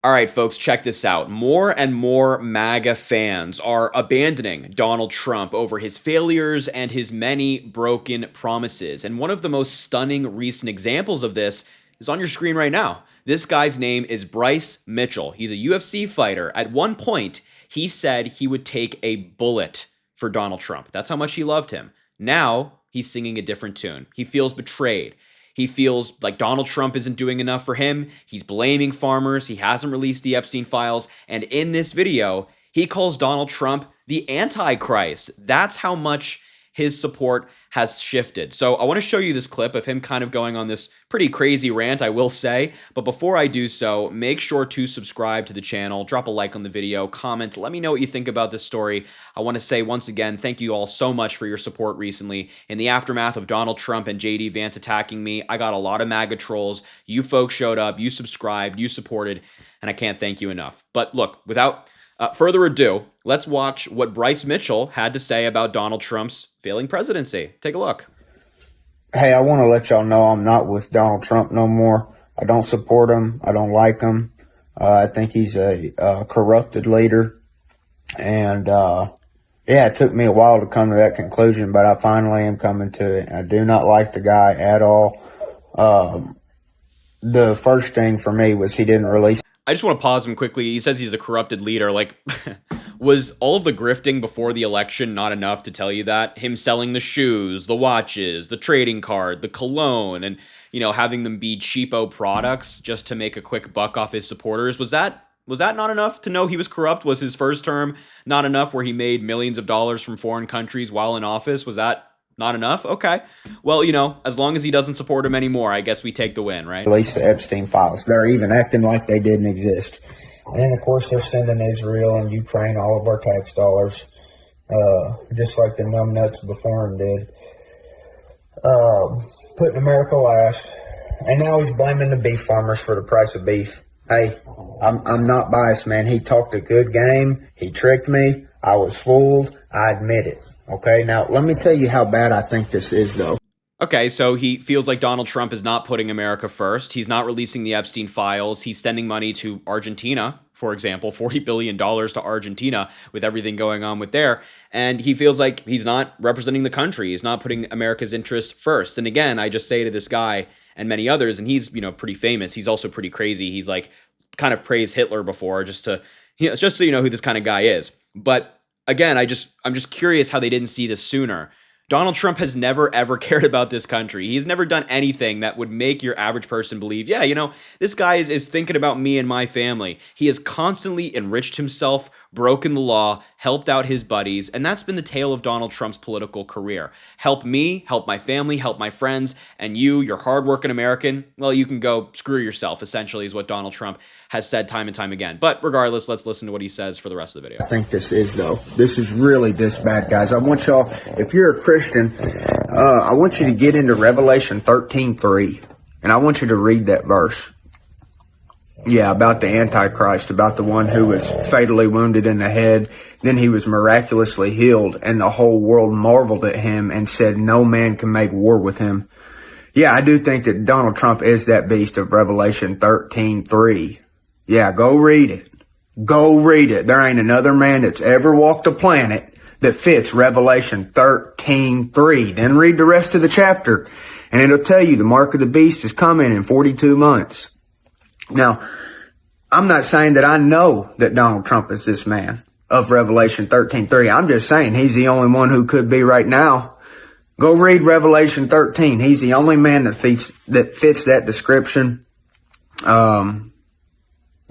All right, folks, check this out. More and more MAGA fans are abandoning Donald Trump over his failures and his many broken promises. And one of the most stunning recent examples of this is on your screen right now. This guy's name is Bryce Mitchell. He's a UFC fighter. At one point, he said he would take a bullet for Donald Trump. That's how much he loved him. Now, he's singing a different tune. He feels betrayed. He feels like Donald Trump isn't doing enough for him. He's blaming farmers. He hasn't released the Epstein files. And in this video, he calls Donald Trump the Antichrist. That's how much his support has shifted. So I want to show you this clip of him kind of going on this pretty crazy rant, I will say. But before I do so, make sure to subscribe to the channel, drop a like on the video, comment, let me know what you think about this story. I want to say once again, thank you all so much for your support recently. In the aftermath of Donald Trump and JD Vance attacking me, I got a lot of MAGA trolls. You folks showed up, you subscribed, you supported, and I can't thank you enough. But look, without further ado, let's watch what Bryce Mitchell had to say about Donald Trump's failing presidency. Take a look. Hey, I want to let y'all know I'm not with Donald Trump no more. I don't support him. I don't like him. I think he's a corrupted leader. And, yeah, it took me a while to come to that conclusion, but I finally am coming to it. I do not like the guy at all. The first thing for me was he didn't release. I just want to pause him quickly. He says he's a corrupted leader. Like, was all of the grifting before the election not enough to tell you that? Him selling the shoes, the watches, the trading card, the cologne, and, you know, having them be cheapo products just to make a quick buck off his supporters. Was that not enough to know he was corrupt? Was his first term not enough where he made millions of dollars from foreign countries while in office? Was that not enough? Okay. Well, you know, as long as he doesn't support him anymore, I guess we take the win, right? Release the Epstein files. They're even acting like they didn't exist. And of course, they're sending Israel and Ukraine all of our tax dollars, just like the numbnuts before him did. Putting America last. And now he's blaming the beef farmers for the price of beef. Hey, I'm not biased, man. He talked a good game. He tricked me. I was fooled. I admit it. Okay, now let me tell you how bad I think this is, though. Okay, so he feels like Donald Trump is not putting America first. He's not releasing the Epstein files. He's sending money to Argentina, for example, $40 billion to Argentina with everything going on with there. And he feels like he's not representing the country. He's not putting America's interest first. And again, I just say to this guy and many others, and he's, you know, pretty famous. He's also pretty crazy. He's like kind of praised Hitler before just so you know who this kind of guy is. But again, I'm just curious how they didn't see this sooner. Donald Trump has never, ever cared about this country. He's never done anything that would make your average person believe, yeah, you know, this guy is thinking about me and my family. He has constantly enriched himself, broken the law, helped out his buddies, and that's been the tale of Donald Trump's political career. Help me, help my family, help my friends, and you're hardworking American, well, you can go screw yourself, essentially, is what Donald Trump has said time and time again. But regardless, let's listen to what he says for the rest of the video. I think this is, though. This is really this bad, guys. I want y'all, if you're a Christian, I want you to get into Revelation 13:3, and I want you to read that verse. Yeah, about the Antichrist, about the one who was fatally wounded in the head. Then he was miraculously healed, and the whole world marveled at him and said, no man can make war with him. Yeah, I do think that Donald Trump is that beast of Revelation 13:3. Yeah, go read it. Go read it. There ain't another man that's ever walked the planet that fits Revelation 13:3. Then read the rest of the chapter, and it'll tell you the mark of the beast is coming in 42 months. Now, I'm not saying that I know that Donald Trump is this man of Revelation 13:3. I'm just saying he's the only one who could be right now. Go read Revelation 13. He's the only man that fits that description.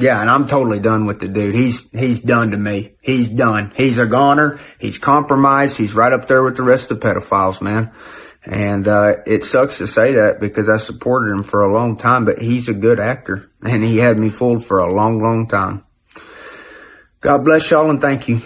Yeah, and I'm totally done with the dude. He's done to me. He's done. He's a goner. He's compromised. He's right up there with the rest of the pedophiles, man. And it sucks to say that because I supported him for a long time, but he's a good actor. And he had me fooled for a long, long time. God bless y'all and thank you.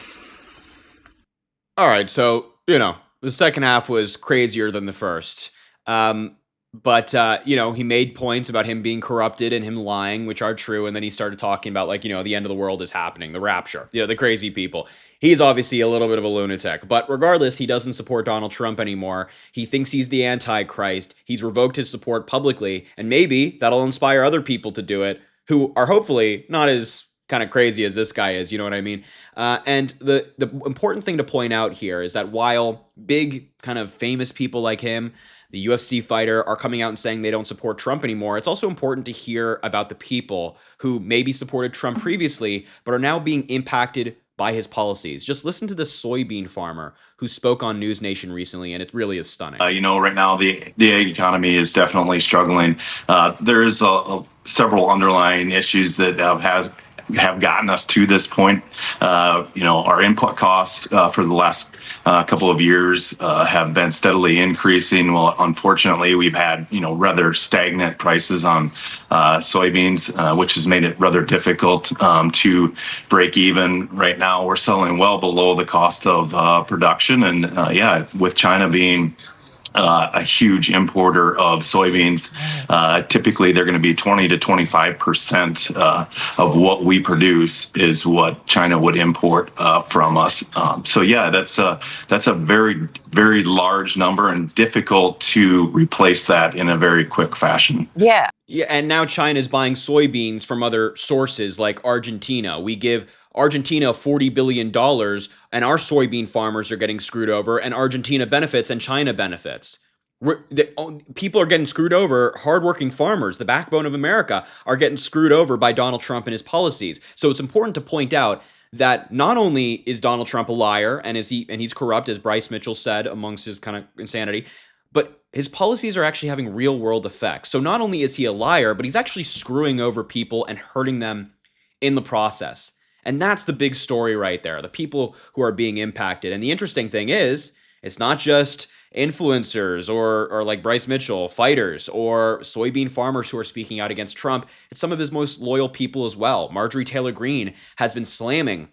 All right, so, you know, the second half was crazier than the first. But, you know, he made points about him being corrupted and him lying, which are true. And then he started talking about, like, you know, the end of the world is happening, the rapture, you know, the crazy people. He's obviously a little bit of a lunatic. But regardless, he doesn't support Donald Trump anymore. He thinks he's the Antichrist. He's revoked his support publicly. And maybe that'll inspire other people to do it. who are hopefully not as kind of crazy as this guy is, you know what I mean? And the important thing to point out here is that while big kind of famous people like him, the UFC fighter, are coming out and saying they don't support Trump anymore, it's also important to hear about the people who maybe supported Trump previously, but are now being impacted by his policies. Just listen to the soybean farmer who spoke on News Nation recently, and it really is stunning. Right now the ag economy is definitely struggling. There is several underlying issues that have gotten us to this point. Our input costs for the last couple of years have been steadily increasing. Well, unfortunately, we've had rather stagnant prices on soybeans, which has made it rather difficult to break even. Right now, we're selling well below the cost of production, and with China being a huge importer of soybeans. Typically, they're going to be 20 to 25% of what we produce is what China would import from us. That's a very, very large number and difficult to replace that in a very quick fashion. Yeah, and now China's buying soybeans from other sources like Argentina. We give Argentina $40 billion, and our soybean farmers are getting screwed over, and Argentina benefits and China benefits. People are getting screwed over. Hardworking farmers, the backbone of America, are getting screwed over by Donald Trump and his policies. So it's important to point out that not only is Donald Trump a liar and he's corrupt, as Bryce Mitchell said, amongst his kind of insanity, but his policies are actually having real world effects. So not only is he a liar, but he's actually screwing over people and hurting them in the process. And that's the big story right there, the people who are being impacted. And the interesting thing is, it's not just influencers or like Bryce Mitchell, fighters, or soybean farmers who are speaking out against Trump. It's some of his most loyal people as well. Marjorie Taylor Greene has been slamming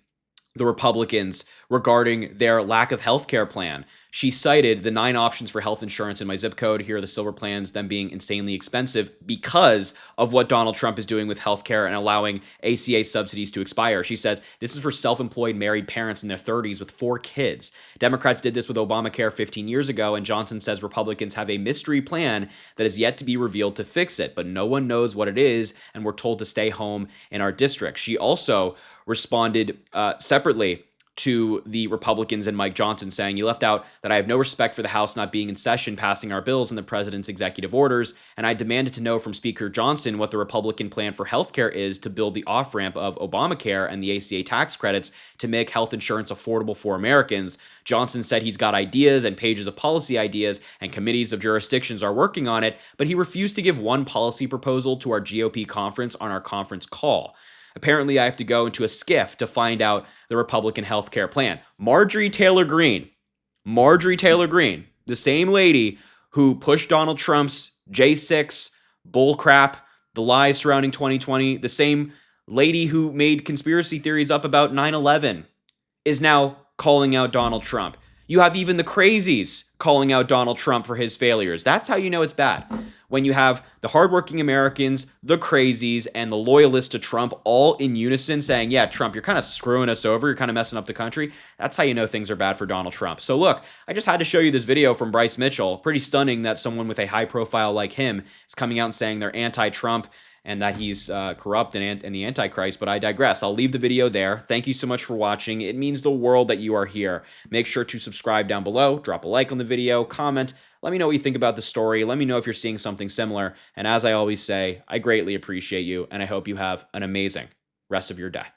the Republicans regarding their lack of health care plan. She cited the 9 options for health insurance in my zip code. Here are the silver plans, them being insanely expensive because of what Donald Trump is doing with healthcare and allowing ACA subsidies to expire. She says this is for self-employed married parents in their 30s with 4 kids. Democrats did this with Obamacare 15 years ago, and Johnson says Republicans have a mystery plan that is yet to be revealed to fix it, but no one knows what it is, and we're told to stay home in our district. She also responded separately to the Republicans and Mike Johnson, saying, "You left out that I have no respect for the House not being in session passing our bills and the president's executive orders, and I demanded to know from Speaker Johnson what the Republican plan for healthcare is to build the off-ramp of Obamacare and the ACA tax credits to make health insurance affordable for Americans." Johnson said he's got ideas and pages of policy ideas, and committees of jurisdictions are working on it, but he refused to give one policy proposal to our GOP conference on our conference call. Apparently, I have to go into a skiff to find out the Republican health care plan. Marjorie Taylor Greene, the same lady who pushed Donald Trump's J6 bullcrap, the lies surrounding 2020, the same lady who made conspiracy theories up about 9/11, is now calling out Donald Trump. You have even the crazies calling out Donald Trump for his failures. That's how you know it's bad. When you have the hardworking Americans, the crazies, and the loyalists to Trump all in unison saying, yeah, Trump, you're kind of screwing us over. You're kind of messing up the country. That's how you know things are bad for Donald Trump. So look, I just had to show you this video from Bryce Mitchell. Pretty stunning that someone with a high profile like him is coming out and saying they're anti-Trump and that he's corrupt and the Antichrist, but I digress. I'll leave the video there. Thank you so much for watching. It means the world that you are here. Make sure to subscribe down below, drop a like on the video, comment, let me know what you think about the story, let me know if you're seeing something similar, and as I always say, I greatly appreciate you, and I hope you have an amazing rest of your day.